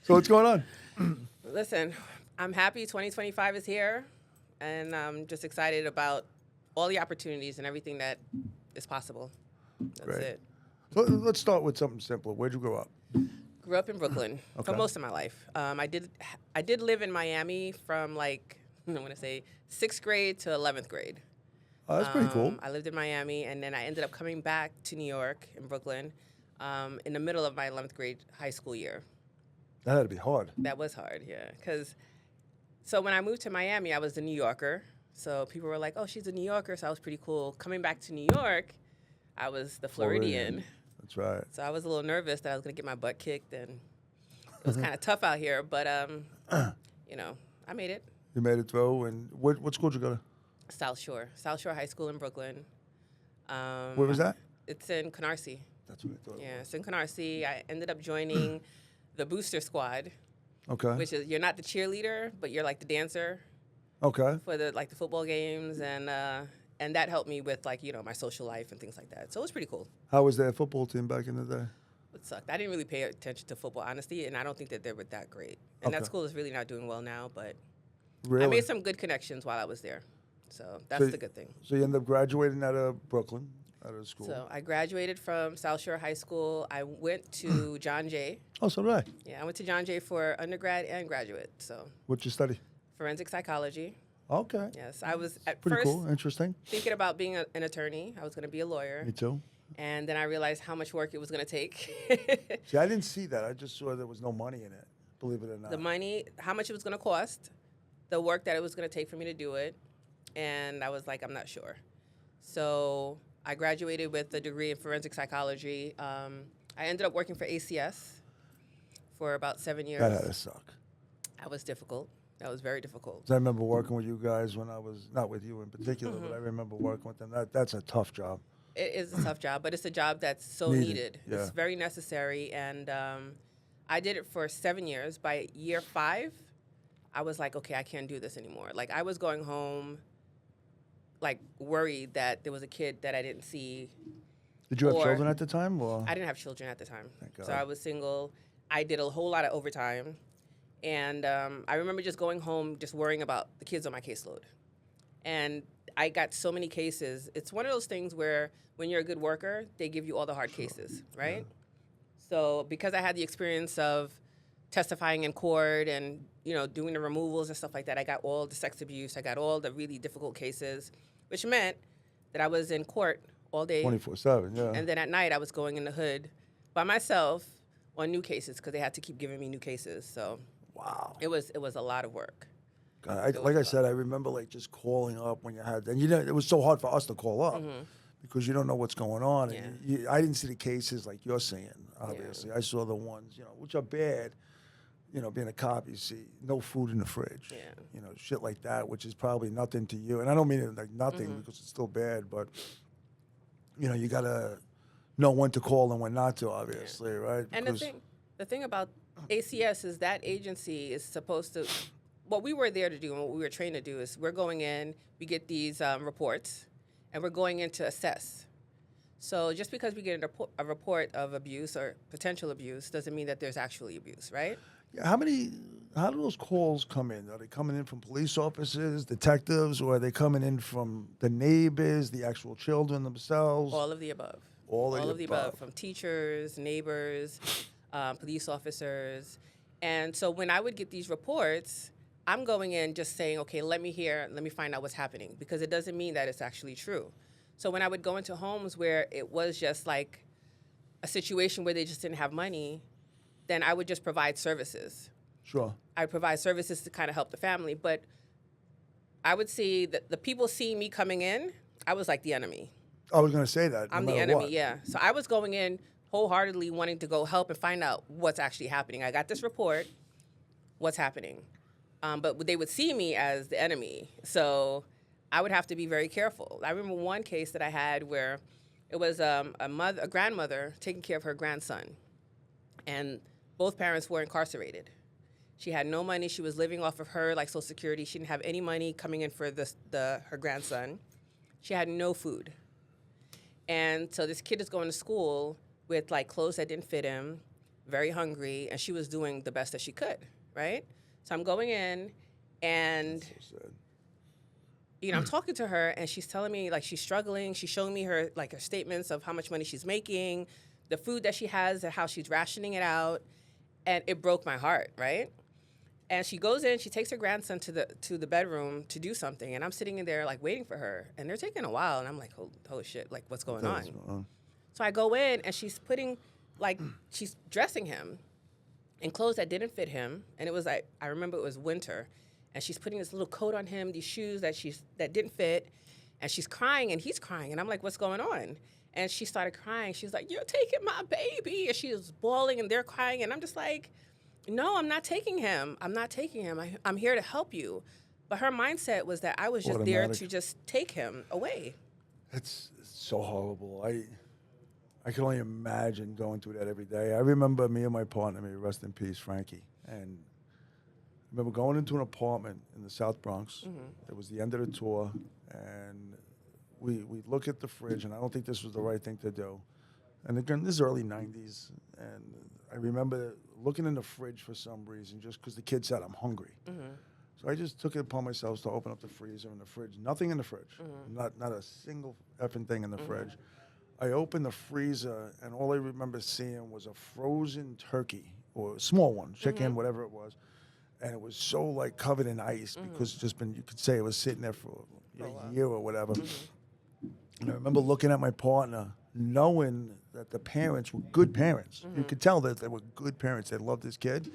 So what's going on? Listen, I'm happy 2025 is here, and I'm just excited about all the opportunities and everything that is possible. That's Great. it. So let's start with something simpler. Where'd you grow up? Grew up in Brooklyn Okay. for most of my life. I did live in Miami from I'm going to say 6th grade to 11th grade. Oh, that's pretty cool. I lived in Miami, and then I ended up coming back to New York in Brooklyn in the middle of my 11th grade high school year. That had to be hard. That was hard, yeah. So when I moved to Miami, I was a New Yorker. So people were like, oh, she's a New Yorker, so I was pretty cool. Coming back to New York, I was the Floridian. That's right. So I was a little nervous that I was going to get my butt kicked, and it was kind of tough out here. But, I made it. You made it through. And what school did you go to? South Shore High School in Brooklyn. Where was that? It's in Canarsie. That's what I thought. Yeah, it's in Canarsie. I ended up joining the booster squad, Okay. which is you're not the cheerleader, but you're like the dancer Okay. for the football games, and that helped me with my social life and things like that. So it was pretty cool. How was their football team back in the day? It sucked. I didn't really pay attention to football, honestly, and I don't think that they were that great. And that Okay. school is really not doing well now, but Really? I made some good connections while I was there. So that's the good thing. So you ended up graduating out of Brooklyn, out of school. So I graduated from South Shore High School. I went to John Jay. Oh, so did I. Yeah, I went to John Jay for undergrad and graduate. So What'd you study? forensic psychology. Okay. Yes, I was at Pretty first cool. Interesting. thinking about being an attorney. I was going to be a lawyer. Me too. And then I realized how much work it was going to take. See, I didn't see that. I just saw there was no money in it, believe it or not. The money, how much it was going to cost, the work that it was going to take for me to do it. And I was like, I'm not sure. So I graduated with a degree in forensic psychology. I ended up working for ACS for about 7 years. That had to suck. That was difficult. That was very difficult. 'Cause I remember working with you guys when I was, not with you in particular, but I remember working with them. That's a tough job. It is a tough job, but it's a job that's so needed. Yeah. It's very necessary. And I did it for 7 years. By year 5, I was like, okay, I can't do this anymore. Like, I was going home, worried that there was a kid that I didn't see. Did you have Or- children at the time? Or? I didn't have children at the time. Thank So God. I was single. I did a whole lot of overtime. And I remember just going home, just worrying about the kids on my caseload. And I got so many cases. It's one of those things where when you're a good worker, they give you all the hard cases, right? Yeah. So because I had the experience of testifying in court and, doing the removals and stuff like that, I got all the sex abuse. I got all the really difficult cases, which meant that I was in court all day. 24/7, yeah. And then at night, I was going in the hood by myself on new cases because they had to keep giving me new cases. So Wow. it was a lot of work. God, like I said, I remember just calling up when you had, and it was so hard for us to call up because you don't know what's going on. Yeah. And I didn't see the cases like you're seeing, obviously. I saw the ones, which are bad. Being a cop, you see no food in the fridge. Yeah. Shit like that, which is probably nothing to you. And I don't mean it like nothing because it's still bad, but you gotta know when to call and when not to, obviously, right? And the thing about ACS is that agency is supposed to. What we were there to do and what we were trained to do is we're going in, we get these reports, and we're going in to assess. So just because we get a report of abuse or potential abuse doesn't mean that there's actually abuse, right? Yeah, how do those calls come in? Are they coming in from police officers, detectives, or are they coming in from the neighbors, the actual children themselves? All of the above. All of the above. From teachers, neighbors, police officers. And so when I would get these reports, I'm going in just saying, okay, let me find out what's happening, because it doesn't mean that it's actually true. So when I would go into homes where it was just like a situation where they just didn't have money, then I would just provide services. Sure. I'd provide services to kind of help the family. But I would see that the people seeing me coming in, I was like the enemy. I was going to say that. I'm the enemy, yeah. So I was going in wholeheartedly wanting to go help and find out what's actually happening. I got this report, what's happening. But they would see me as the enemy. So I would have to be very careful. I remember one case that I had where it was a grandmother taking care of her grandson. And both parents were incarcerated. She had no money. She was living off of her Social Security. She didn't have any money coming in for her grandson. She had no food. And so this kid is going to school with clothes that didn't fit him, very hungry, and she was doing the best that she could, right? So I'm going in, and So sad. I'm talking to her, and she's telling me like she's struggling. She's showing me her statements of how much money she's making, the food that she has, and how she's rationing it out, and it broke my heart, right? And she goes in, she takes her grandson to the bedroom to do something, and I'm sitting in there like waiting for her, and they're taking a while, and I'm like, oh shit, like what's going on? So I go in, and she's putting, she's dressing him in clothes that didn't fit him, and it was like, I remember it was winter, and she's putting this little coat on him, these shoes that didn't fit, and she's crying, and he's crying, and I'm like, what's going on? And she started crying. She's like, you're taking my baby, and she was bawling, and they're crying, and I'm just like, no, I'm not taking him. I'm not taking him. I'm here to help you. But her mindset was that I was just there to just take him away. It's so horrible. I can only imagine going through that every day. I remember me and my partner, may rest in peace, Frankie, and I remember going into an apartment in the South Bronx. It was the end of the tour, and we look at the fridge, and I don't think this was the right thing to do. And again, this is early 90s, and I remember looking in the fridge for some reason, just because the kid said, I'm hungry. So I just took it upon myself to open up the freezer and the fridge. Nothing in the fridge. Not a single effing thing in the fridge. I opened the freezer, and all I remember seeing was a frozen turkey, or a small one, chicken, whatever it was. And it was so, like, covered in ice because it's just been, you could say it was sitting there for a year or whatever. And I remember looking at my partner, knowing that the parents were good parents. You could tell that they were good parents. They loved this kid.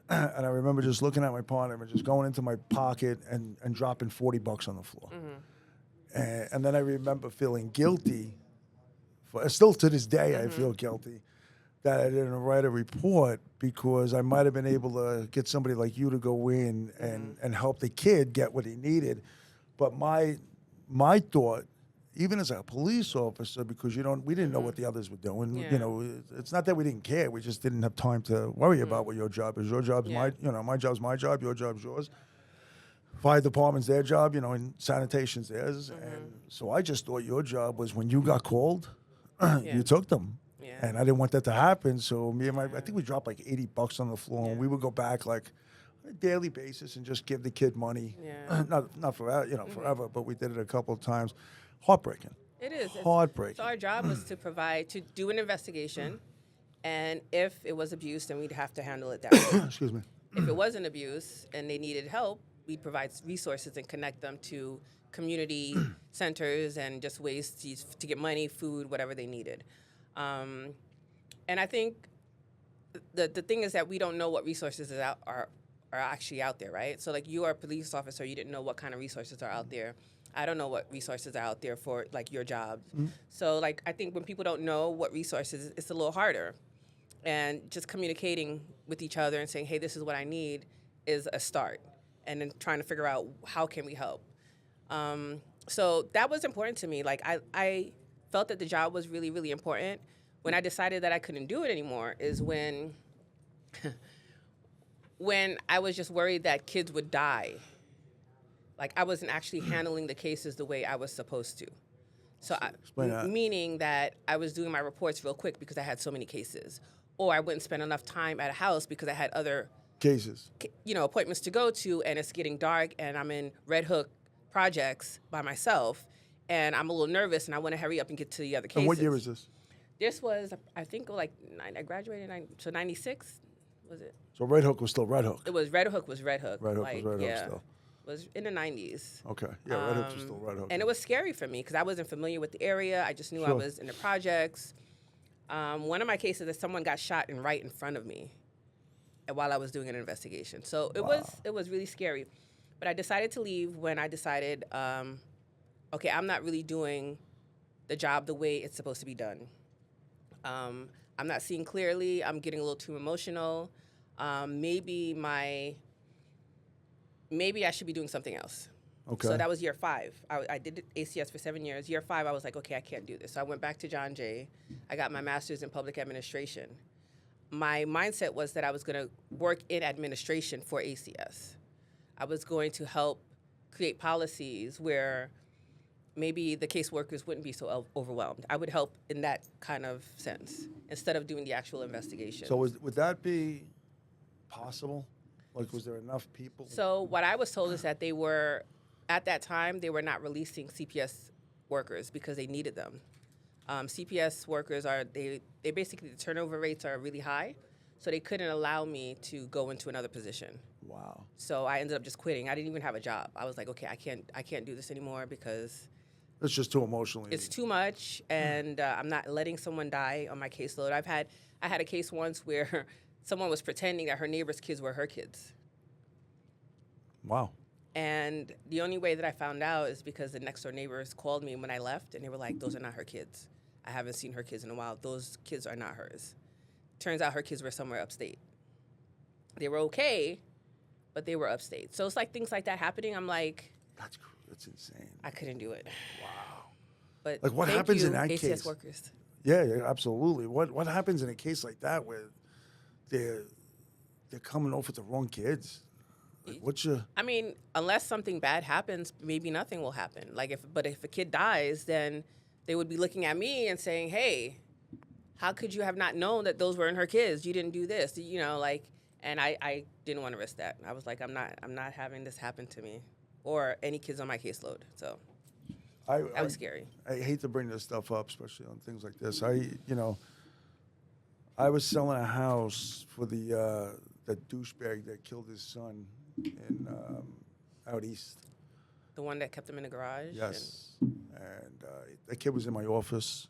And I remember just looking at my partner and just going into my pocket and dropping $40 on the floor. And then I remember feeling guilty. Still to this day, I feel guilty that I didn't write a report, because I might have been able to get somebody like you to go in and help the kid get what he needed. But my thought, even as a police officer, because we didn't know what the others were doing. Yeah. You know, it's not that we didn't care. We just didn't have time to worry about what your job is. Your job's my job's my job. Your job's yours. Fire department's their job, and sanitation's theirs. And so I just thought your job was when you got called, you took them. Yeah. And I didn't want that to happen. So me and I think we dropped like $80 on the floor, and we would go back like on a daily basis and just give the kid money. Yeah. Not forever, forever, but we did it a couple of times. Heartbreaking. It is. Heartbreaking. So our job was to do an investigation, and if it was abuse, then we'd have to handle it that way. Excuse me. If it wasn't abuse and they needed help, we'd provide resources and connect them to community centers and just ways to get money, food, whatever they needed. And I think the thing is that we don't know what resources are actually out there, right? So like, you are a police officer, you didn't know what kind of resources are out there. I don't know what resources are out there for like your job. So like, I think when people don't know what resources, it's a little harder. And just communicating with each other and saying, hey, this is what I need, is a start. And then trying to figure out how can we help. So that was important to me. Like, I felt that the job was really, really important. When I decided that I couldn't do it anymore is when I was just worried that kids would die. Like, I wasn't actually handling the cases the way I was supposed to. So meaning that I was doing my reports real quick because I had so many cases. Or I wouldn't spend enough time at a house because I had other cases, appointments to go to, and it's getting dark, and I'm in Red Hook projects by myself, and I'm a little nervous, and I want to hurry up and get to the other cases. And what year was this? This was, I think, like, I graduated in 96, was it? So Red Hook was still Red Hook. It was Red Hook was Red Hook. Red Hook was Red Hook still. It was in the 90s. Okay. Yeah, Red Hook was still Red Hook. And it was scary for me because I wasn't familiar with the area. I just knew I was in the projects. One of my cases is someone got shot right in front of me while I was doing an investigation. So it was really scary. But I decided to leave when I decided, okay, I'm not really doing the job the way it's supposed to be done. I'm not seeing clearly. I'm getting a little too emotional. Maybe I should be doing something else. Okay. So that was year 5. I did ACS for 7 years. Year 5, I was like, okay, I can't do this. So I went back to John Jay. I got my master's in public administration. My mindset was that I was going to work in administration for ACS. I was going to help create policies where maybe the caseworkers wouldn't be so overwhelmed. I would help in that kind of sense instead of doing the actual investigation. So would that be possible? Like, was there enough people? So what I was told is that they were, at that time, they were not releasing CPS workers because they needed them. CPS workers they basically, the turnover rates are really high, so they couldn't allow me to go into another position. Wow. So I ended up just quitting. I didn't even have a job. I was like, okay, I can't do this anymore because It's just too emotionally. it's too much, and I'm not letting someone die on my caseload. I had a case once where someone was pretending that her neighbor's kids were her kids. Wow. And the only way that I found out is because the next door neighbors called me when I left, and they were like, those are not her kids. I haven't seen her kids in a while. Those kids are not hers. Turns out her kids were somewhere upstate. They were okay, but they were upstate. So it's like things like that happening. I'm like, That's insane. I couldn't do it. Wow. But Like, what thank happens you, in that ACS case? workers. Yeah, absolutely. What happens in a case like that where they're coming off with the wrong kids? Like, what's your... I mean, unless something bad happens, maybe nothing will happen. Like, if a kid dies, then they would be looking at me and saying, "Hey, how could you have not known that those weren't her kids? You didn't do this, you know." Like, and I didn't want to risk that. I was like, I'm not having this happen to me or any kids on my caseload. So that was scary. I hate to bring this stuff up, especially on things like this. I was selling a house for the douchebag that killed his son in out east. The one that kept him in the garage. Yes, and that kid was in my office.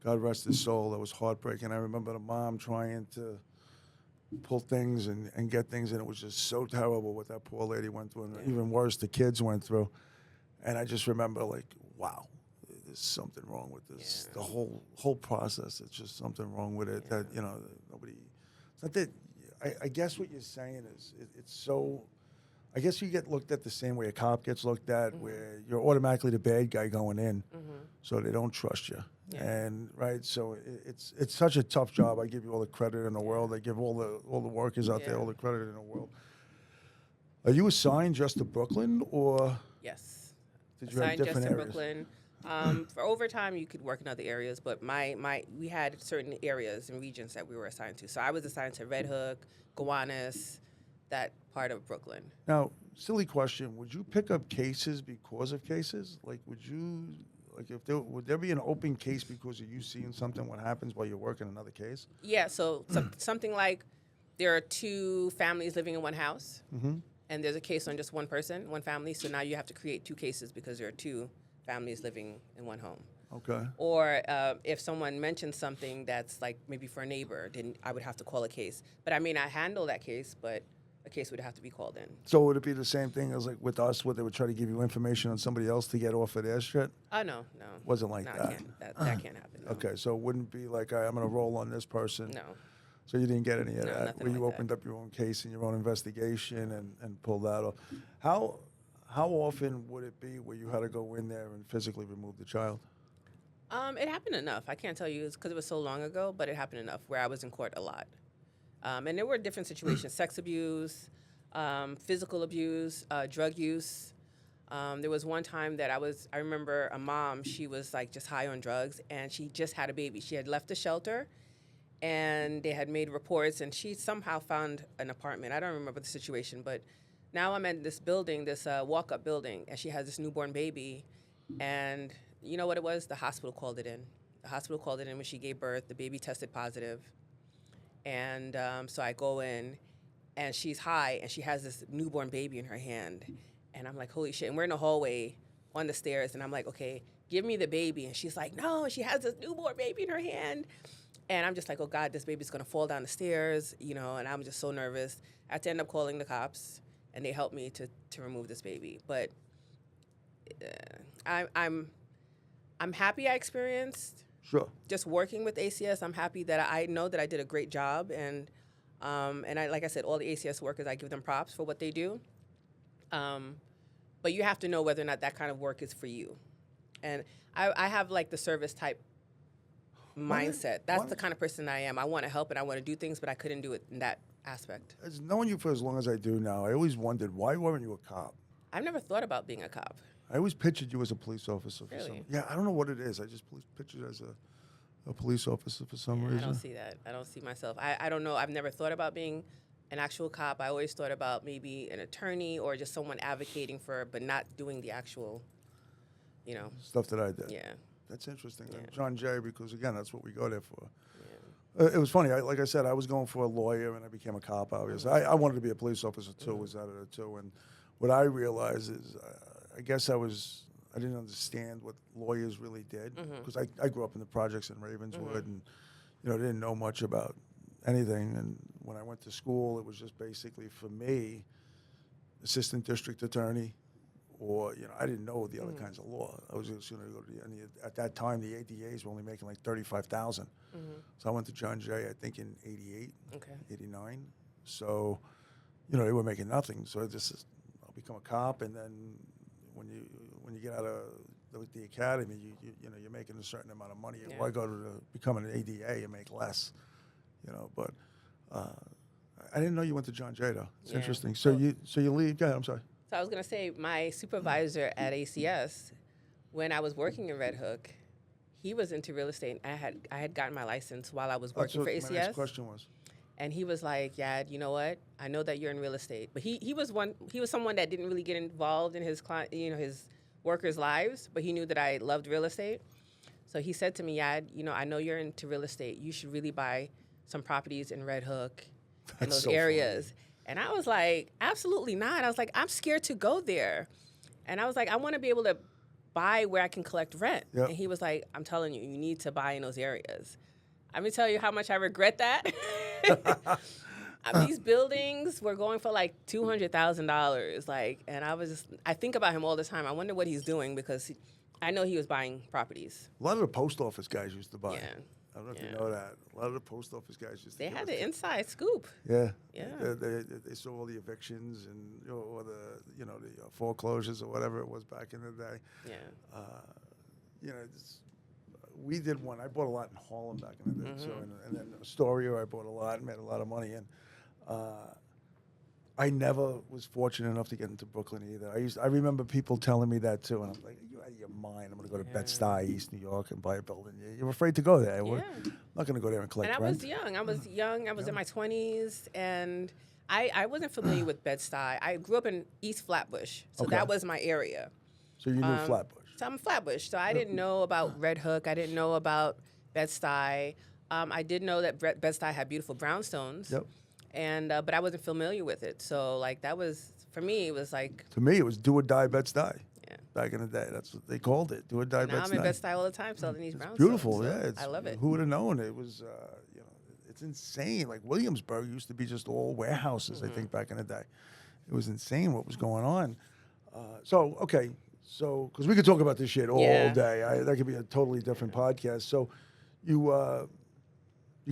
God rest his soul. That was heartbreaking. I remember the mom trying to pull things and get things, and it was just so terrible what that poor lady went through, and even worse, the kids went through. And I just remember, like, wow, there's something wrong with this. Yeah. The whole process, it's just something wrong with it that, nobody... It's not that... I guess what you're saying is it's so... I guess you get looked at the same way a cop gets looked at, where you're automatically the bad guy going in, so they don't trust you. Yeah. And, right, so it's such a tough job. I give you all the credit in the world. I give all the workers out there all the credit in the world. Are you assigned just to Brooklyn, or... Yes. Did you have Assigned just different in areas? Brooklyn. For overtime, you could work in other areas, but we had certain areas and regions that we were assigned to. So I was assigned to Red Hook, Gowanus, that part of Brooklyn. Now, silly question: would you pick up cases because of cases? Like, would there be an open case because of you seeing something? What happens while you're working another case? Yeah. So something like there are two families living in one house. And there's a case on just one person, one family. So now you have to create two cases because there are two families living in one home. Okay. Or if someone mentions something that's like maybe for a neighbor, then I would have to call a case. But I mean, I handle that case, but a case would have to be called in. So would it be the same thing as like with us, where they would try to give you information on somebody else to get off of their shit? Oh, no. Wasn't like no, that. That can't happen. No. Okay, so it wouldn't be like I'm going to roll on this person. No. So you didn't get any of No, that, nothing where you like opened that. up your own case and your own investigation and pulled that off. How often would it be where you had to go in there and physically remove the child? It happened enough. I can't tell you because it was so long ago, but it happened enough where I was in court a lot. And there were different situations: sex abuse, physical abuse, drug use. There was one time that I remember a mom. She was like just high on drugs, and she just had a baby. She had left the shelter, and they had made reports, and she somehow found an apartment. I don't remember the situation, but now I'm in this building, this walk-up building, and she has this newborn baby, and you know what it was? The hospital called it in. The hospital called it in when she gave birth. The baby tested positive, and so I go in, and she's high, and she has this newborn baby in her hand, and I'm like, holy shit, and we're in the hallway on the stairs, and I'm like, okay, give me the baby, and she's like, no, and she has this newborn baby in her hand. And I'm just like, oh, God, this baby's going to fall down the stairs, and I'm just so nervous. I had to end up calling the cops, and they helped me to remove this baby. But I'm happy I experienced just working with ACS. I'm happy that I know that I did a great job. And I, like I said, all the ACS workers, I give them props for what they do. But you have to know whether or not that kind of work is for you. And I have, like, the service type mindset. That's the kind of person I am. I want to help and I want to do things, but I couldn't do it in that aspect. As knowing you for as long as I do now, I always wondered, why weren't you a cop? I've never thought about being a cop. I always pictured you as a police officer. For Really? yeah, I don't know what it is. I just pictured you as a police officer for some Yeah, reason. I don't see that. I don't see myself. I don't know. I've never thought about being an actual cop. I always thought about maybe an attorney or just someone advocating for, but not doing the actual, you know. Stuff that I did. Yeah. That's interesting. Yeah. John Jay, because again, that's what we go there for. Yeah. It was funny. Like I said, I was going for a lawyer, and I became a cop. Obviously, I wanted to be a police officer too. Was out of it too. And what I realized is, I guess I didn't understand what lawyers really did because I grew up in the projects in Ravenswood, and didn't know much about anything. And when I went to school, it was just basically for me, assistant district attorney, or I didn't know the other kinds of law. I was just going to go to at that time the ADAs were only making like $35,000. So I went to John Jay, I think in '88, Okay. '89. So they were making nothing. So I'll become a cop, and then when you get out of the academy, you're making a certain amount of money. Yeah. Why go to become an ADA and make less? But I didn't know you went to John Jay though. It's Yeah. interesting. So you leave. Yeah, I'm sorry. So I was gonna say my supervisor at ACS, when I was working in Red Hook, he was into real estate. I had gotten my license while I was working for ACS. My next question was. And he was like, "Yad, you know what? I know that you're in real estate." But he was someone that didn't really get involved in his client, his workers' lives, but he knew that I loved real estate. So he said to me, "Yad, I know you're into real estate. You should really buy some properties in Red Hook and those so areas." And I was like, "Absolutely not." I was like, "I'm scared to go there." And I was like, "I want to be able to buy where I can collect rent." Yep. And he was like, "I'm telling you, you need to buy in those areas." Let me tell you how much I regret that. These buildings were going for like $200,000, and I think about him all the time. I wonder what he's doing because I know he was buying properties. A lot of the post office guys used to buy. Yeah. I don't know if Yeah. you know that. A lot of the post office guys used to. They give had us the inside scoop. Yeah. Yeah. They saw all the evictions and or the foreclosures or whatever it was back in the day. Yeah. We did one. I bought a lot in Harlem back in the day too, and then Astoria I bought a lot and made a lot of money in. I never was fortunate enough to get into Brooklyn either. I remember people telling me that too, and I'm like, "You're out of your mind. I'm going to go to Bed-Stuy, East New York, and buy a building." You're afraid to go there. Yeah. I'm not going to go there and collect And I rent. was young. I was in my 20s, and I wasn't familiar with Bed-Stuy. I grew up in East Flatbush, so Okay. that was my area. So you knew Flatbush. So I'm Flatbush, so I didn't know about Red Hook. I didn't know about Bed-Stuy. I did know that Bed-Stuy had beautiful brownstones. Yep. And but I wasn't familiar with it. So that was, for me, it was like, To me, it was do or die Bed-Stuy. yeah. Back in the day, that's what they called it. Do or die Now I'm in Bed-Stuy. Bed-Stuy all the time selling these brownstones. Beautiful, so yeah. I love it. Who would have known? It was, it's insane. Like Williamsburg used to be just all warehouses. I think back in the day, it was insane what was going on. So because we could talk about this shit all Yeah. day. That could be a totally different podcast. So you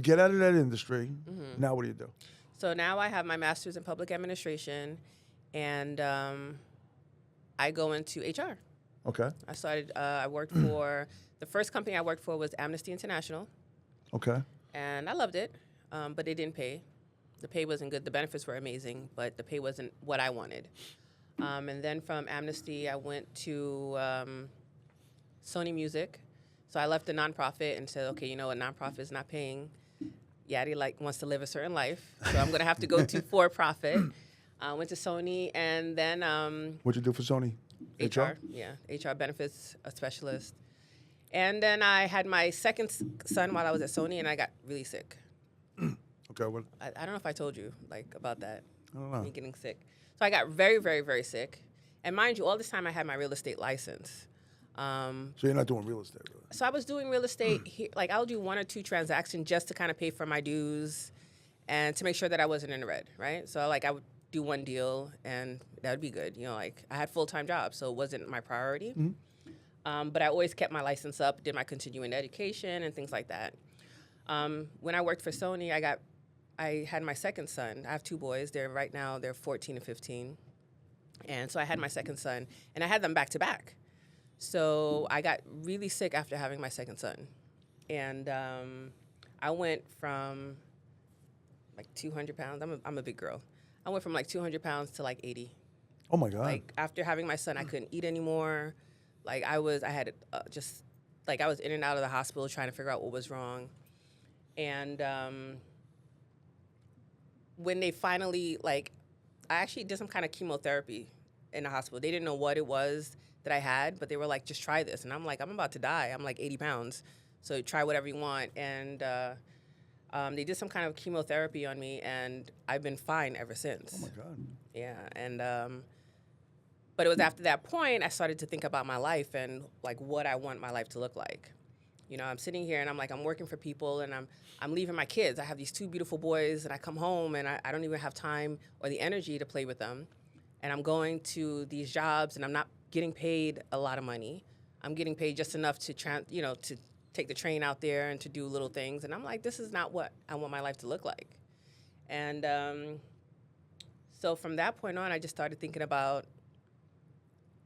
get out of that industry. Now what do you do? So now I have my master's in public administration, and I go into HR. Okay. I worked for, the first company I worked for was Amnesty International, Okay. and I loved it, but it didn't pay. The pay wasn't good. The benefits were amazing, but the pay wasn't what I wanted. And then from Amnesty, I went to Sony Music. So I left the nonprofit and said, okay, a nonprofit is not paying. Yaddy wants to live a certain life, so I'm going to have to go to for-profit. Went to Sony, and then What'd you do for Sony? HR, HR benefits specialist. And then I had my second son while I was at Sony, and I got really sick. Okay. What? I don't know if I told you about that. I don't know. Me getting sick. So I got very, very, very sick. And mind you, all this time I had my real estate license. So you're not doing real estate, really? So I was doing real estate here. I'll do 1 or 2 transactions just to kind of pay for my dues and to make sure that I wasn't in the red, right? So I would do one deal and that would be good. I had full-time jobs, so it wasn't my priority. But I always kept my license up, did my continuing education and things like that. When I worked for Sony, I had my second son. I have 2 boys. Right now they're 14 and 15. And so I had my second son, and I had them back to back. So I got really sick after having my second son. And I went from 200 pounds. I'm a big girl. I went from 200 pounds to 80. Oh my God. Like after having my son, I couldn't eat anymore. Like I had just like I was in and out of the hospital trying to figure out what was wrong. And when they finally I actually did some kind of chemotherapy in the hospital. They didn't know what it was that I had, but they were like, just try this. And I'm like, I'm about to die. I'm like 80 pounds. So try whatever you want. And they did some kind of chemotherapy on me, and I've been fine ever since. Oh my God. Yeah. And but it was after that point I started to think about my life and like what I want my life to look like. You know, I'm sitting here and I'm like, I'm working for people and I'm leaving my kids. I have these 2 beautiful boys and I come home and I don't even have time or the energy to play with them. And I'm going to these jobs and I'm not getting paid a lot of money. I'm getting paid just enough to to take the train out there and to do little things. And I'm like, this is not what I want my life to look like. And so from that point on, I just started thinking about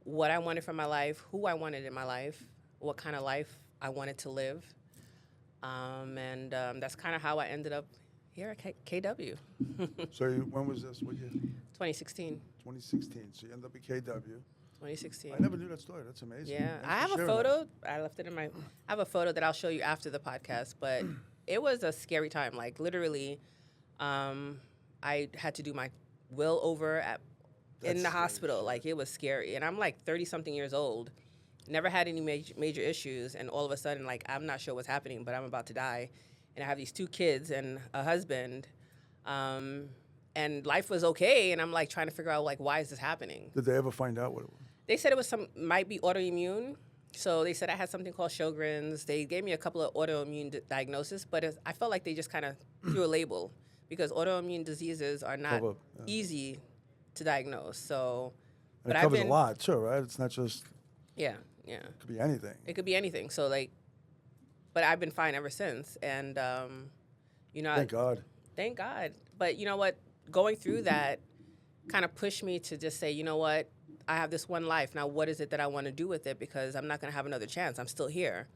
what I wanted from my life, who I wanted in my life, what kind of life I wanted to live. And that's kind of how I ended up here at KW. So when was this? What year? 2016. 2016. So you ended up at KW. 2016. I never knew that story. That's amazing. Yeah, Thanks I for have a sharing photo. I left it in my. I have a photo that I'll show you after the podcast. But it was a scary time. Like literally, I had to do my will over in the That's hospital. scary. Like it was scary, and I'm like 30-something years old. Never had any major issues, and all of a sudden, like I'm not sure what's happening, but I'm about to die, and I have these 2 kids and a husband, and life was okay, and I'm like trying to figure out like why is this happening? Did they ever find out what it was? They said it was might be autoimmune. So they said I had something called Sjogren's. They gave me a couple of autoimmune diagnoses, but I felt like they just kind of threw a label because autoimmune diseases are not easy to diagnose. So, And it covers a lot too, right? It's not just. Yeah. It could be anything. It could be anything. So but I've been fine ever since. And Thank God. Thank God. But you know what? Going through that kind of pushed me to just say, you know what? I have this one life. Now, what is it that I want to do with it? Because I'm not going to have another chance. I'm still here.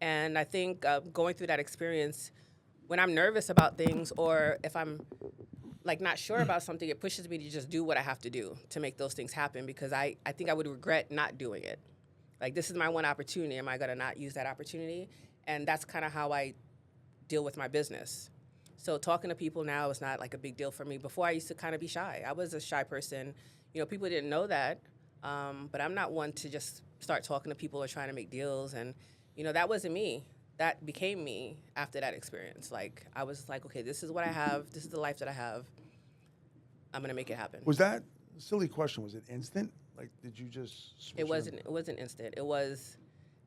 And I think going through that experience, when I'm nervous about things or if I'm like not sure about something, it pushes me to just do what I have to do to make those things happen because I think I would regret not doing it. Like, this is my one opportunity. Am I going to not use that opportunity? And that's kind of how I deal with my business. So talking to people now is not like a big deal for me. Before, I used to kind of be shy. I was a shy person. You know, people didn't know that. But I'm not one to just start talking to people or trying to make deals. And, you know, that wasn't me. That became me after that experience. Like, I was like, okay, this is what I have. This is the life that I have. I'm going to make it happen. Was that, silly question, was it instant? Like, did you just switch It wasn't instant. It was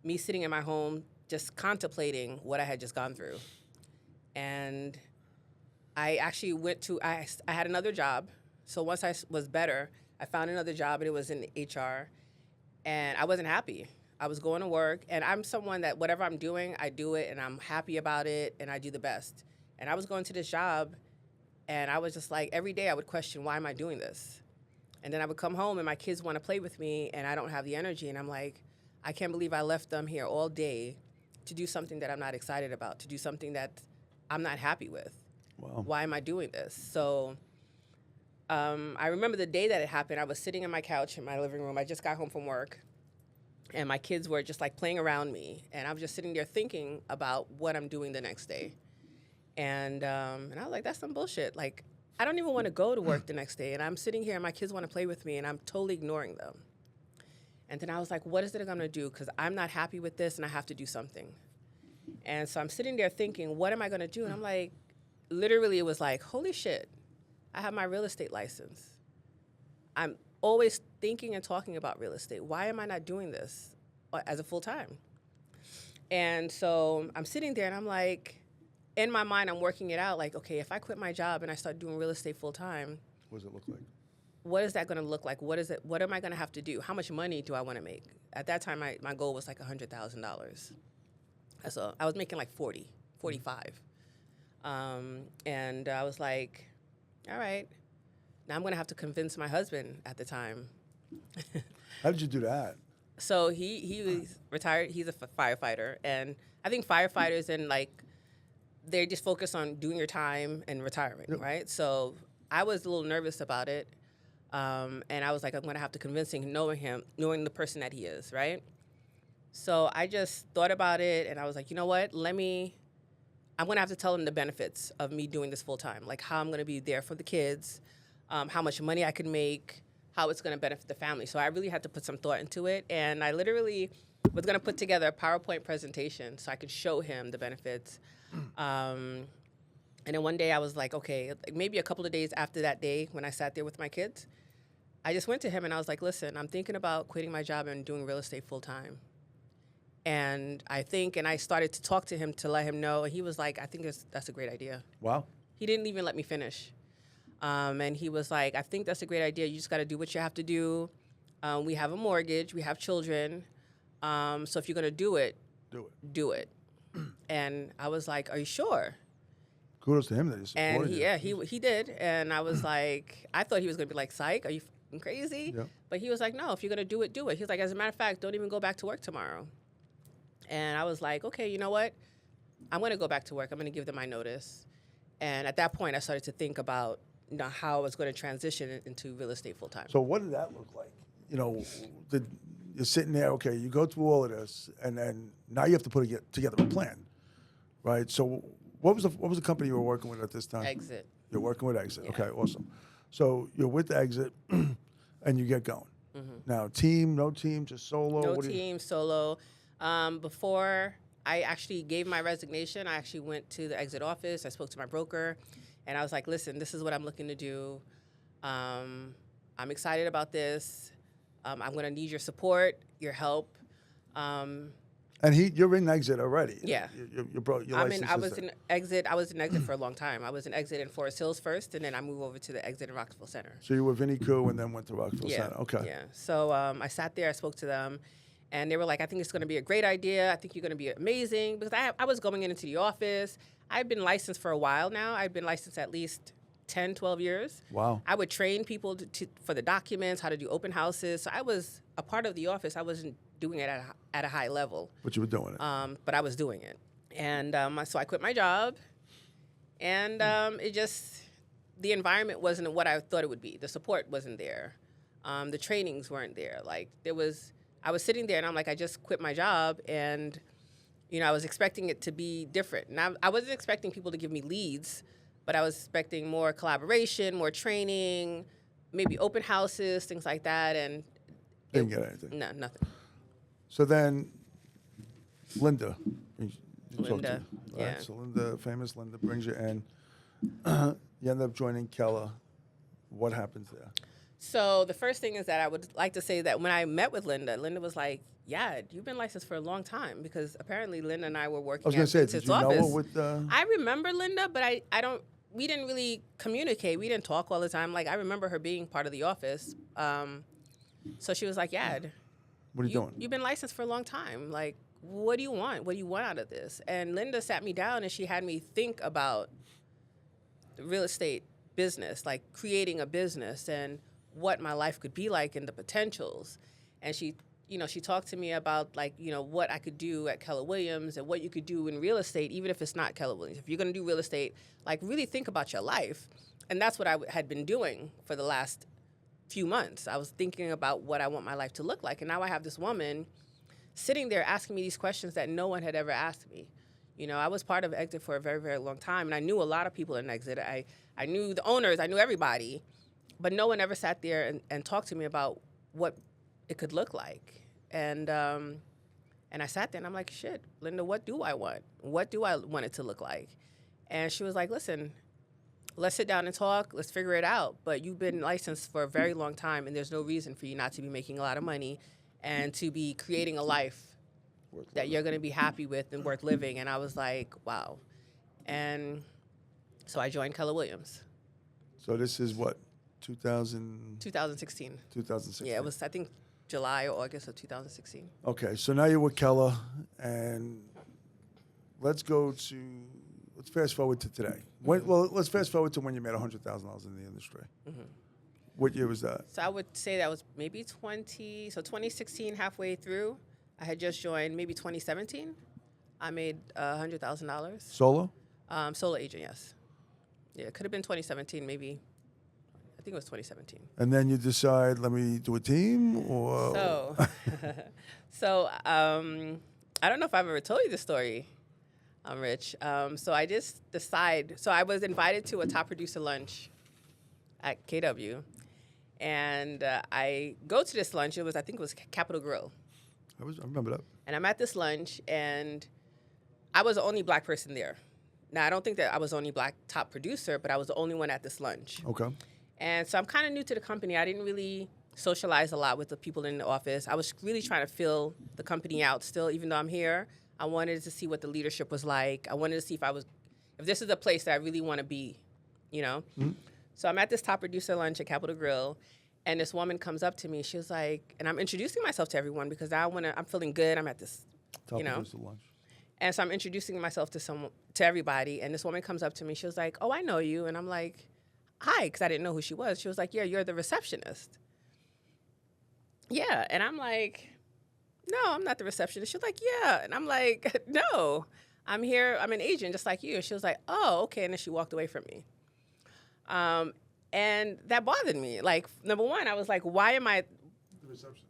me sitting in my home just contemplating what I had just gone through. And I actually I had another job. So once I was better, I found another job, and it was in HR. And I wasn't happy. I was going to work, and I'm someone that whatever I'm doing, I do it, and I'm happy about it, and I do the best. And I was going to this job, and I was just like, every day I would question, why am I doing this? And then I would come home, and my kids want to play with me, and I don't have the energy. And I'm like, I can't believe I left them here all day to do something that I'm not excited about, to do something that I'm not happy with. Wow. Why am I doing this? So I remember the day that it happened. I was sitting on my couch in my living room. I just got home from work, and my kids were just like playing around me. And I was just sitting there thinking about what I'm doing the next day. And I was like, that's some bullshit. Like, I don't even want to go to work the next day, and I'm sitting here, and my kids want to play with me, and I'm totally ignoring them. And then I was like, what is it I'm going to do? Because I'm not happy with this, and I have to do something. And so I'm sitting there thinking, what am I going to do? And I'm like, literally, it was like, holy shit, I have my real estate license. I'm always thinking and talking about real estate. Why am I not doing this as a full-time? And so I'm sitting there, and I'm like, in my mind, I'm working it out. Like, okay, if I quit my job and I start doing real estate full-time, What does it look like? what is that going to look like? What am I going to have to do? How much money do I want to make? At that time, my goal was like $100,000. So I was making like 45. And I was like, all right, now I'm going to have to convince my husband at the time. How did you do that? So he was retired. He's a firefighter. And I think firefighters they just focus on doing your time and retirement, Yep. right? So I was a little nervous about it. And I was like, I'm going to have to convince him, knowing the person that he is, right? So I just thought about it, and I was like, you know what? I'm going to have to tell him the benefits of me doing this full time, like how I'm going to be there for the kids, how much money I could make, how it's going to benefit the family. So I really had to put some thought into it, and I literally was going to put together a PowerPoint presentation so I could show him the benefits. And then one day I was like, okay, maybe a couple of days after that day when I sat there with my kids, I just went to him and I was like, listen, I'm thinking about quitting my job and doing real estate full time. And I started to talk to him to let him know. And he was like, I think that's a great idea. Wow. He didn't even let me finish. And he was like, I think that's a great idea. You just got to do what you have to do. We have a mortgage. We have children. So if you're going to do it. Do it. And I was like, are you sure? Kudos to him that he supported you. And he did. And I was like, I thought he was going to be like, psych, are you crazy? Yep. But he was like, no, if you're going to do it, do it. He's like, as a matter of fact, don't even go back to work tomorrow. And I was like, okay, you know what? I'm going to go back to work. I'm going to give them my notice. And at that point, I started to think about how I was going to transition into real estate full time. So what did that look like? You're sitting there, okay, you go through all of this, and then now you have to put together a plan, right? So what was the company you were working with at this time? Exit. You're working with Exit. Yeah. Okay, awesome. So you're with Exit, and you get going. Mm-hmm. Now, team, no team, just solo? No team, solo. Before I actually gave my resignation, I actually went to the Exit office. I spoke to my broker, and I was like, listen, this is what I'm looking to do. I'm excited about this. I'm going to need your support, your help. And you're in Exit already. Yeah. Your I was in Exit for a long time. I was in Exit in Forest Hills first, and then I moved over to the Exit in Rockville Center. So you were Vinnie Koo and then went to Rockville Center. Okay. Yeah. So I sat there, I spoke to them, and they were like, I think it's going to be a great idea. I think you're going to be amazing. Because I was going into the office. I've been licensed for a while now. I've been licensed at least 10, 12 years. Wow. I would train people for the documents, how to do open houses. So I was a part of the office. I wasn't doing it at a high level. But you were doing it. But I was doing it. And so I quit my job. And the environment wasn't what I thought it would be. The support wasn't there. The trainings weren't there. I was sitting there and I'm like, I just quit my job, and I was expecting it to be different. And I wasn't expecting people to give me leads, but I was expecting more collaboration, more training, maybe open houses, things like that. And didn't get anything. No, nothing. So then, Linda. Linda, yeah. Right? So Linda, famous Linda, brings you in. You end up joining Keller. What happens there? So the first thing is that I would like to say that when I met with Linda, Linda was like, yeah, you've been licensed for a long time, because apparently Linda and I were working at his office. Did you know her with I remember Linda, but we didn't really communicate. We didn't talk all the time. I remember her being part of the office. So she was like, Yad, what are you doing? You've been licensed for a long time. What do you want? What do you want out of this? And Linda sat me down and she had me think about the real estate business, creating a business and what my life could be like and the potentials. And she talked to me about what I could do at Keller Williams and what you could do in real estate, even if it's not Keller Williams. If you're going to do real estate, really think about your life. And that's what I had been doing for the last few months. I was thinking about what I want my life to look like. And now I have this woman sitting there asking me these questions that no one had ever asked me. I was part of Exit for a very, very long time, and I knew a lot of people in Exit. I knew the owners, I knew everybody, but no one ever sat there and talked to me about what it could look like. And I sat there and I'm like, shit, Linda, what do I want? What do I want it to look like? And she was like, listen, let's sit down and talk. Let's figure it out. But you've been licensed for a very long time, and there's no reason for you not to be making a lot of money and to be creating a life that you're going to be happy with and worth living. And I was like, wow. And so I joined Keller Williams. So this is what, 2016? 2016. Yeah, it was, I think, July or August of 2016. Okay, so now you're with Keller, and let's fast forward to today. Let's fast forward to when you made $100,000 in the industry. Mm-hmm. What year was that? So I would say that was maybe 2016, halfway through. I had just joined, maybe 2017. I made $100,000. Solo? Solo agent, yes. Yeah, it could have been 2017, maybe. think it was 2017. And then you decide, let me do a team, or So I don't know if I've ever told you this story, Rich. So I just decide. So I was invited to a top producer lunch at KW, and I go to this lunch. I think it was Capitol Grill. I remember that. And I'm at this lunch, and I was the only black person there. Now, I don't think that I was the only black top producer, but I was the only one at this lunch. Okay. And so I'm kind of new to the company. I didn't really socialize a lot with the people in the office. I was really trying to fill the company out still, even though I'm here. I wanted to see what the leadership was like. I wanted to see if this is a place that I really want to be, you know? Mm-hmm. So I'm at this top producer lunch at Capitol Grill, and this woman comes up to me. She was like, and I'm introducing myself to everyone because I'm feeling good. I'm at this, top you know? producer lunch. And so I'm introducing myself to everybody, and this woman comes up to me. She was like, "Oh, I know you," and I'm like, "Hi," because I didn't know who she was. She was like, "Yeah, you're the receptionist." Yeah, and I'm like, "No, I'm not the receptionist." She was like, "Yeah," and I'm like, "No, I'm here. I'm an agent, just like you." And she was like, "Oh, okay," and then she walked away from me. And that bothered me. Like, number one, I was like, "Why am I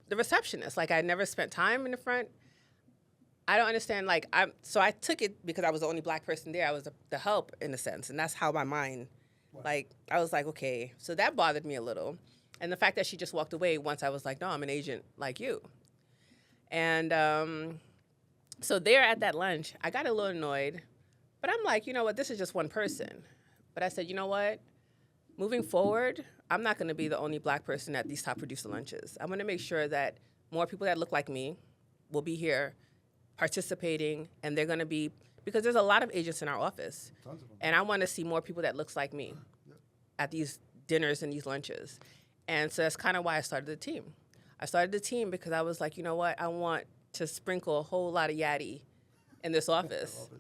the receptionist? Like, I never spent time in the front." I don't understand, so I took it because I was the only black person there. I was the help, in a sense, and that's how my mind, I was like, okay. So that bothered me a little. And the fact that she just walked away once I was like, no, I'm an agent like you. And so there at that lunch, I got a little annoyed, but I'm like, you know what, this is just one person. But I said, you know what, moving forward, I'm not going to be the only black person at these top producer lunches. I'm going to make sure that more people that look like me will be here participating, and they're going to be, because there's a lot of agents in our office, and I want to see more people that looks like me at these dinners and these lunches. And so that's kind of why I started the team. I started the team because I was like, you know what, I want to sprinkle a whole lot of yaddy in this office.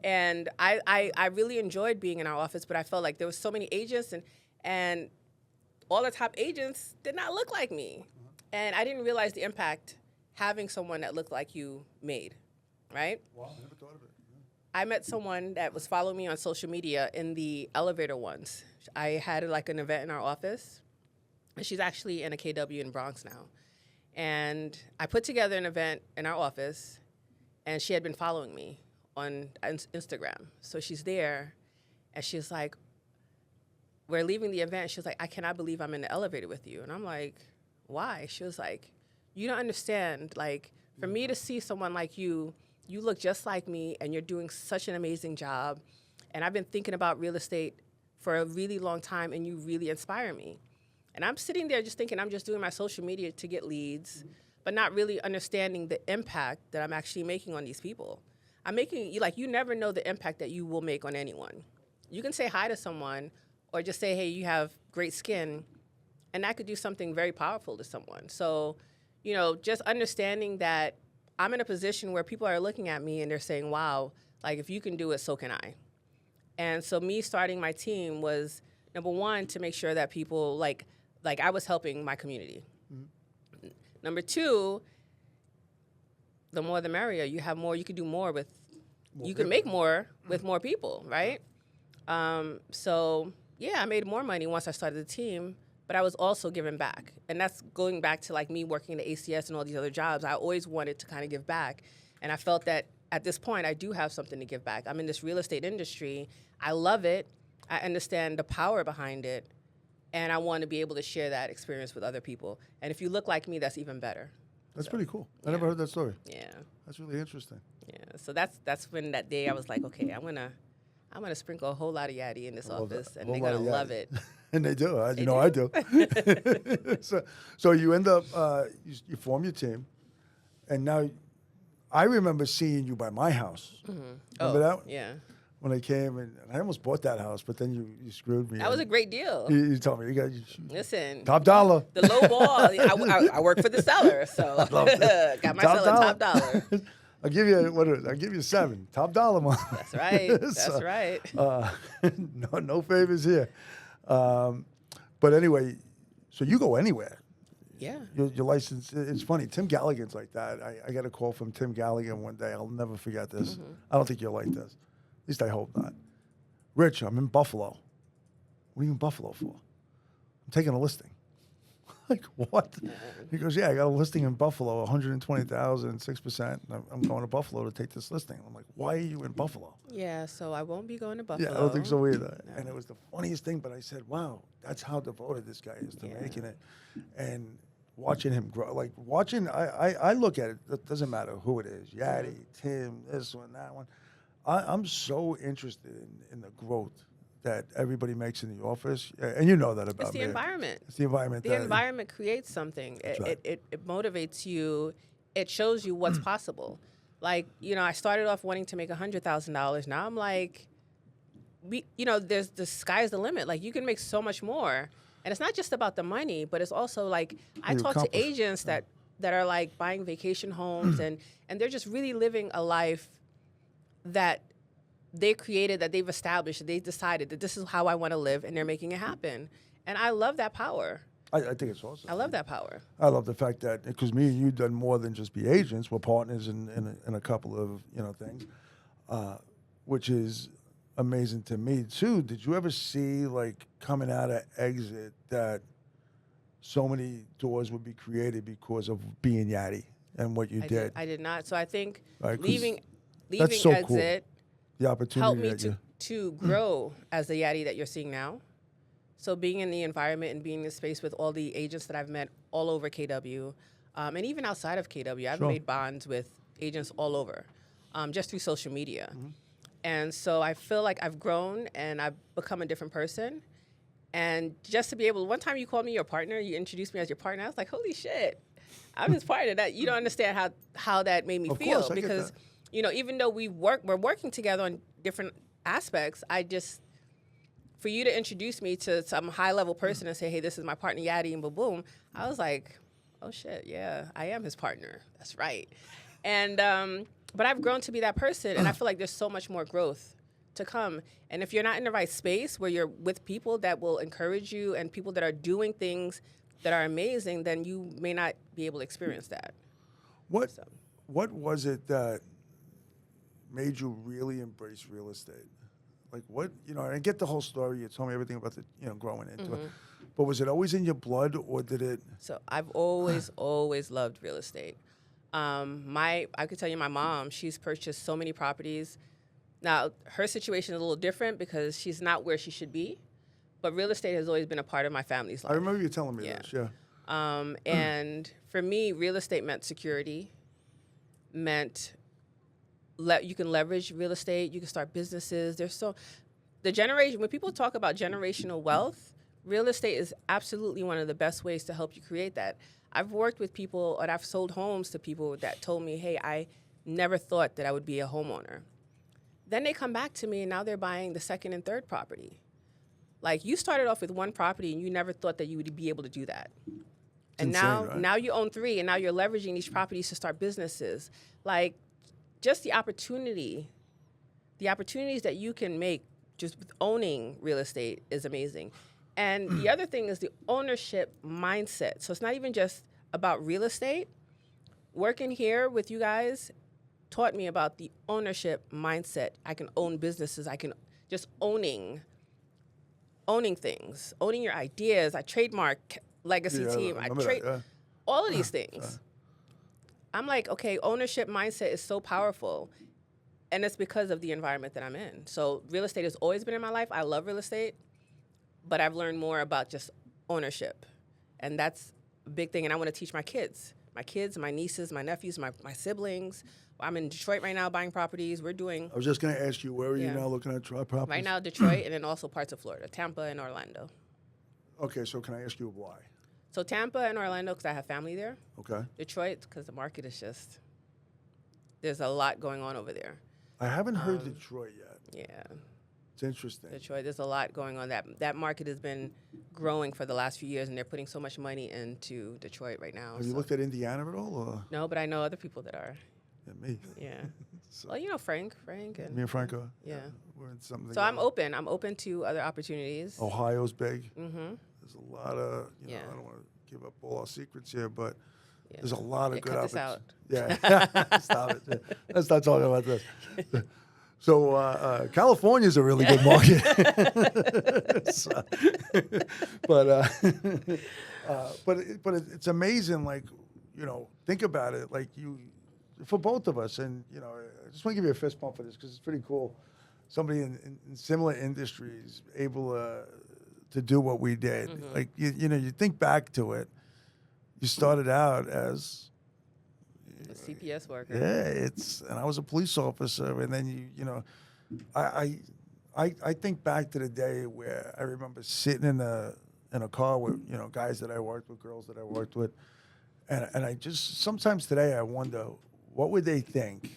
And I really enjoyed being in our office, but I felt like there was so many agents, and all the top agents did not look like me. And I didn't realize the impact having someone that looked like you made, right? Wow, I never thought of it. Yeah. I met someone that was following me on social media in the elevator once. I had like an event in our office, and she's actually in a KW in Bronx now. And I put together an event in our office, and she had been following me on Instagram. So she's there, and she's like, we're leaving the event. She was like, I cannot believe I'm in the elevator with you. And I'm like, why? She was like, you don't understand. Like, for me to see someone like you look just like me, and you're doing such an amazing job. And I've been thinking about real estate for a really long time, and you really inspire me. And I'm sitting there just thinking I'm just doing my social media to get leads, but not really understanding the impact that I'm actually making on these people. I'm making, like, you never know the impact that you will make on anyone. You can say hi to someone or just say, hey, you have great skin, and that could do something very powerful to someone. So, you know, just understanding that I'm in a position where people are looking at me and they're saying, wow, like, if you can do it, so can I. And so me starting my team was, number one, to make sure that people, like I was helping my community. Mm-hmm. Number two, the more the merrier. You have more, you can do more with, you can make more with more people, right? So, yeah, I made more money once I started the team, but I was also giving back. And that's going back to, like, me working at ACS and all these other jobs. I always wanted to kind of give back. And I felt that at this point, I do have something to give back. I'm in this real estate industry. I love it. I understand the power behind it. And I want to be able to share that experience with other people. And if you look like me, that's even better. That's pretty cool. I never heard that story. Yeah. That's really interesting. Yeah. So that's when that day I was like, okay, I'm gonna sprinkle a whole lot of yaddy in this office, and they're gonna love it. And they do. I do. So you end up you form your team, and now I remember seeing you by my house. Mm-hmm. Remember that? Yeah. When I came, and I almost bought that house, but then you screwed me. That was a great deal. You told me listen, top dollar. The low ball. I work for the seller, so got my seller top dollar. I'll give you 7. Top dollar, man. That's right. That's right. No favors here. But anyway, so you go anywhere. Yeah. Your license. It's funny. Tim Galligan's like that. I got a call from Tim Galligan one day. I'll never forget this. Mm-hmm. I don't think you're like this. At least I hope not. Rich, I'm in Buffalo. What are you in Buffalo for? I'm taking a listing. Like, what? He goes, yeah, I got a listing in Buffalo, 120,000, 6%. I'm going to Buffalo to take this listing. I'm like, why are you in Buffalo? Yeah, so I won't be going to Buffalo. Yeah, I don't think so either. No. And it was the funniest thing, but I said, wow, that's how devoted this guy is to making it. And watching him grow, like I look at it, it doesn't matter who it is, Yaddy, Tim, this one, that one. I'm so interested in the growth that everybody makes in the office, and you know that about It's the me. environment. It's the environment. The environment creates something. It motivates you. It shows you what's possible. Like, I started off wanting to make $100,000. Now I'm like, there's the sky's the limit. Like, you can make so much more. And it's not just about the money, but it's also like, I talk to agents that are like buying vacation homes and they're just really living a life that they created, that they've established, that they decided that this is how I want to live, and they're making it happen. And I love that power. I think it's awesome. I love that power. I love the fact that, because me and you done more than just be agents. We're partners in a couple of things, which is amazing to me too. Did you ever see, like, coming out of exit, that so many doors would be created because of being Yaddy and what you did? I did not. So I think Right, leaving so exit cool. The opportunity helped me that to grow as the Yaddy that you're seeing now. So being in the environment and being in the space with all the agents that I've met all over KW, and even outside of KW, I've made bonds with agents all over, just through social media. And so I feel like I've grown and I've become a different person. And just to be able, one time you called me your partner, you introduced me as your partner. I was like, holy shit, I'm his partner. That you don't understand how that made me feel. Course, I because get that. even though we're working together on different aspects, for you to introduce me to some high-level person and say, hey, this is my partner, Yaddy, and boom, I was like, oh, shit, yeah, I am his partner. That's right. And but I've grown to be that person, and I feel like there's so much more growth to come. And if you're not in the right space where you're with people that will encourage you and people that are doing things that are amazing, then you may not be able to experience that. What was it that made you really embrace real estate? Like, what, and get the whole story. You told me everything about the, growing into it. But was it always in your blood, or did it? So I've always loved real estate. I could tell you, my mom, she's purchased so many properties. Now, her situation is a little different because she's not where she should be, but real estate has always been a part of my family's life. I remember you telling me this, yeah. And for me, real estate meant security, meant you can leverage real estate, you can start businesses. When people talk about generational wealth, real estate is absolutely one of the best ways to help you create that. I've worked with people, and I've sold homes to people that told me, hey, I never thought that I would be a homeowner. Then they come back to me, and now they're buying the second and third property. Like, you started off with one property, and you never thought that you would be able to do that. And insane, now you own 3, and now you're leveraging these properties to start businesses. Like, just the opportunities that you can make just with owning real estate is amazing. And the other thing is the ownership mindset. So it's not even just about real estate. Working here with you guys taught me about the ownership mindset. I can own businesses. I can just owning things, owning your ideas. I trademark Legacy Team. I trade all of these things. I'm like, okay, ownership mindset is so powerful. And it's because of the environment that I'm in. So real estate has always been in my life. I love real estate, but I've learned more about just ownership. And that's a big thing. And I want to teach my kids, my nieces, my nephews, my siblings. I'm in Detroit right now buying properties. I was just going to ask you, where are you now looking at properties? Right now, Detroit, and then also parts of Florida, Tampa and Orlando. Okay, so can I ask you why? So Tampa and Orlando, because I have family there. Okay. Detroit, because the market is there's a lot going on over there. I haven't heard Detroit yet. Yeah. It's interesting. Detroit, there's a lot going on. That market has been growing for the last few years, and they're putting so much money into Detroit right now. Have you looked at Indiana at all? Or? No, but I know other people that are. Yeah, me. Yeah. So, well, Frank. And me and Franco. Yeah. We're in something. So I'm open. I'm open to other opportunities. Ohio's big. Mm-hmm. There's a lot of, I don't want to give up all our secrets here, but there's a lot of good opportunities. Yeah. Stop it. Let's not talk about this. So California's a really good market. So, but it's amazing. Like, think about it. Like for both of us, and I just want to give you a fist bump for this because it's pretty cool. Somebody in similar industries able to do what we did. Mm-hmm. Like you think back to it. You started out as A CPS worker. yeah, and I was a police officer, and then I think back to the day where I remember sitting in a car with guys that I worked with, girls that I worked with, and I just sometimes today I wonder what would they think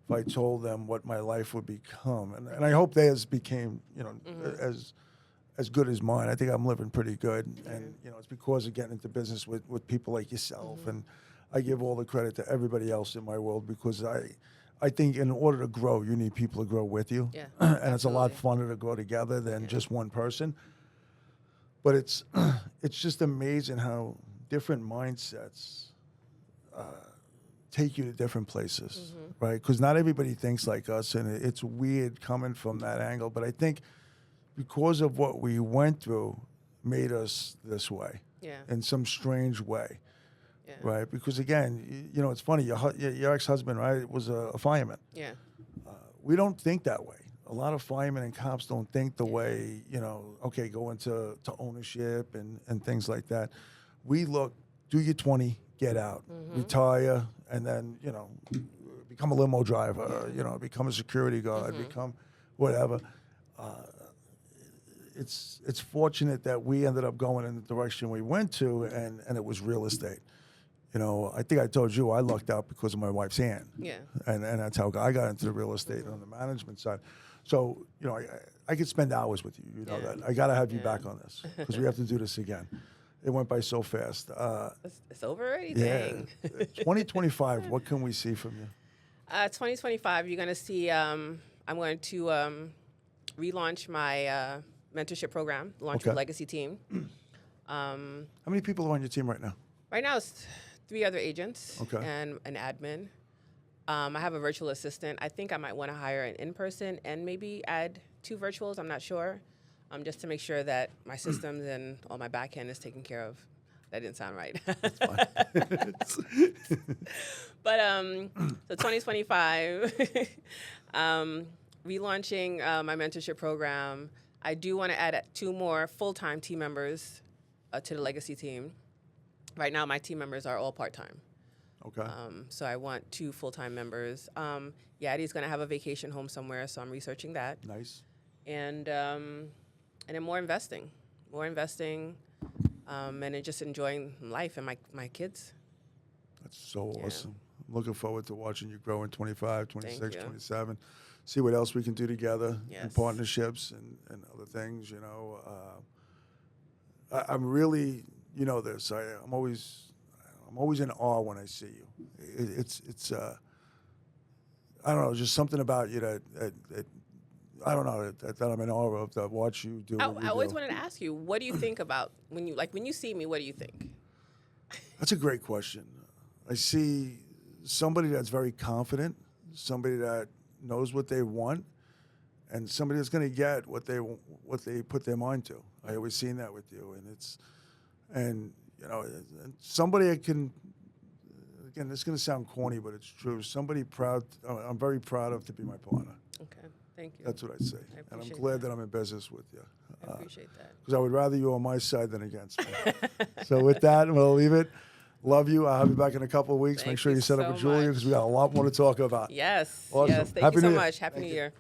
if I told them what my life would become, and I hope theirs became as good as mine. I think I'm living pretty good, and it's because of getting into business with people like yourself, and I give all the credit to everybody else in my world because I think in order to grow, you need people to grow with you, Yeah, and it's a lot absolutely. funner to grow together than just one person. But it's just amazing how different mindsets take you to different places, right? Because not everybody thinks like us, and it's weird coming from that angle. But I think because of what we went through, made us this way, Yeah. in some strange way, Yeah. right? Because again, it's funny. Your ex-husband, right, was a fireman. Yeah. We don't think that way. A lot of firemen and cops don't think the way, okay, go into ownership and things like that. We look, do your 20, get out, retire, and then, become a limo driver, become a security guard, become whatever. It's fortunate that we ended up going in the direction we went to, and it was real estate. I think I told you I lucked out because of my wife's aunt. Yeah. And that's how I got into the real estate on the management side. So, I could spend hours with you. You know that. I got to have you back on this because we have to do this again. It went by so fast. It's over already? Yeah. Dang. 2025, what can we see from you? 2025, you're going to see, I'm going to relaunch my mentorship program, launch your legacy team. How many people are on your team right now? Right now, it's 3 other agents Okay. and an admin. I have a virtual assistant. I think I might want to hire an in-person and maybe add 2 virtuals. I'm not sure, just to make sure that my systems and all my back end is taken care of. That didn't sound right. That's fine. But so 2025, relaunching my mentorship program. I do want to add 2 more full-time team members to the legacy team. Right now, my team members are all part-time. Okay. So I want 2 full-time members. Yaddy's going to have a vacation home somewhere, so I'm researching that. Nice. And then more investing, and then just enjoying life and my kids. That's so Yeah. awesome. I'm looking forward to watching you grow in 25, 26, Thank you. 27. See what else we can do together in Yes. partnerships and other things, I'm really, this. I'm always in awe when I see you. It's I don't know, just something about you that I don't know that I'm in awe of, that watch you do. I what you always do. wanted to ask you, what do you think about when you see me? What do you think? That's a great question. I see somebody that's very confident, somebody that knows what they want, and somebody that's going to get what they put their mind to. I always seen that with you, and somebody that can. Again, this is going to sound corny, but it's true. Somebody proud. I'm very proud of to be my partner. Okay, thank you. That's what I say, I and I'm appreciate glad that I'm in business with you. I appreciate that. Because I would rather you on my side than against me. So with that, we'll leave it. Love you. I'll have you back in a couple of weeks. Make Thank sure you you set up so with Julia because we got a lot more to talk about. Yes, Awesome. yes. Thank Happy you so New Year. much. Happy Thank New you. Year.